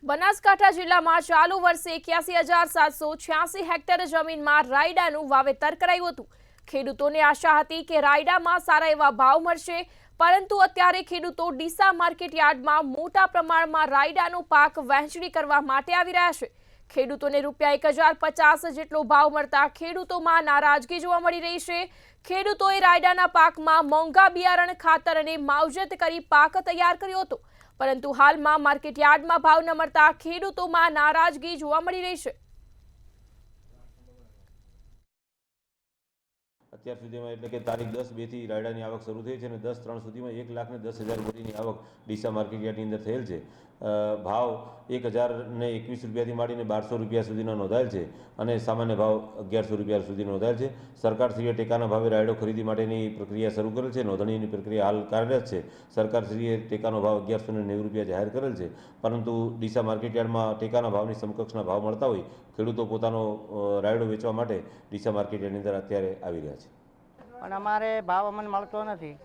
બનાસકાંઠા જિલ્લામાં ચાલુ વર્ષે 81,786 હેક્ટર જમીનમાં રાયડાનું વાવેતર કરાયું હતું। ખેડૂતોને આશા હતી કે રાયડામાં સારા એવા ભાવ મળશે, પરંતુ અત્યારે ખેડૂતો ડીસા માર્કેટ યાર્ડમાં મોટા પ્રમાણમાં રાયડાનો પાક વહેંચણી કરવા માટે આવી રહ્યા છે। ખેડૂતોને રૂપિયા 1,050 જેટલો ભાવ મળતા ખેડૂતોમાં નારાજગી જોવા મળી રહી છે। ખેડૂતોએ રાયડાના પાકમાં મોંઘા બિયારણ, ખાતર અને માવજત કરી પાક તૈયાર કર્યો હતો, પરંતુ હાલમાં માર્કેટ યાર્ડમાં ભાવ ન મળતા ખેડૂતોમાં નારાજગી જોવા મળી રહી છે। અત્યાર સુધીમાં એટલે કે તારીખ 10/2 થી રાયડાની આવક શરૂ થઈ છે અને 10/3 સુધીમાં 1,10,000 બોરીની આવક ડીસા માર્કેટ યાર્ડની અંદર થયેલ છે। ભાવ 1,021 રૂપિયાથી માંડીને 1,200 રૂપિયા સુધીનો નોંધાયેલ છે અને સામાન્ય ભાવ 1,100 રૂપિયા સુધી નોંધાયેલ છે। સરકારશ્રીએ ટેકાના ભાવે રાયડો ખરીદી માટેની પ્રક્રિયા શરૂ કરેલ છે। નોંધણીની પ્રક્રિયા હાલ કાર્યરત છે। સરકારશ્રીએ ટેકાનો ભાવ 1,190 રૂપિયા જાહેર કરેલ છે, પરંતુ ડીસા માર્કેટ યાર્ડમાં ટેકાના ભાવની સમકક્ષના ભાવ મળતા હોય ખેડૂતો પોતાનો રાયડો વેચવા માટે ડીસા માર્કેટ યાર્ડની અંદર અત્યારે આવી રહ્યા છે। પણ અમારે ભાવ અમને મળતો નથી,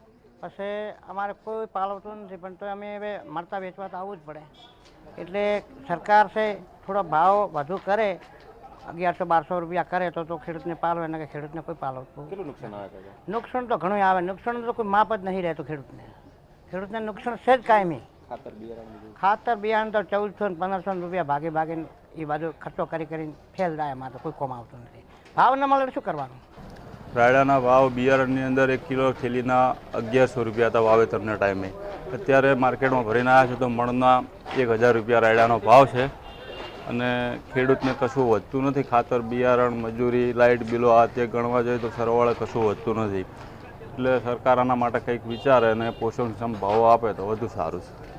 પછી અમારે કોઈ પાલવતું નથી, પણ તો અમે હવે મળતા વેચવા તો આવવું જ પડે। એટલે સરકાર છે થોડો ભાવ વધુ કરે, 1,100-1,200 રૂપિયા કરે તો ખેડૂતને પાલવે, ને ખેડૂતને કોઈ પાલવતું। કેટલું નુકસાન આવે? નુકસાન તો ઘણું આવે, નુકસાન તો કોઈ માપ જ નહીં રહેતું ખેડૂતને નુકસાન છે જ કાયમી। ખાતર બિયારણ તો 1,400-1,500 રૂપિયા ભાગીને એ બધું ખર્ચો કરીને ફેલ જાય, એમાં તો કોઈ કોમ આવતું નથી। ભાવ ન મળે શું કરવાનું? રાયડાના ભાવ બિયારણની અંદર 1 કિલો થેલીના 1,100 રૂપિયા હતા વાવેતરના ટાઈમે। અત્યારે માર્કેટમાં ભરીને આવ્યા છે તો મણના 1,000 રૂપિયા રાયડાનો ભાવ છે અને ખેડૂતને કશું વધતું નથી। ખાતર, બિયારણ, મજૂરી, લાઇટ બિલો આ તે ગણવા જોઈએ તો સરવાળે કશું વધતું નથી। એટલે સરકાર આના માટે કંઈક વિચારે અને પોષણક્ષમ ભાવો આપે તો વધુ સારું છે।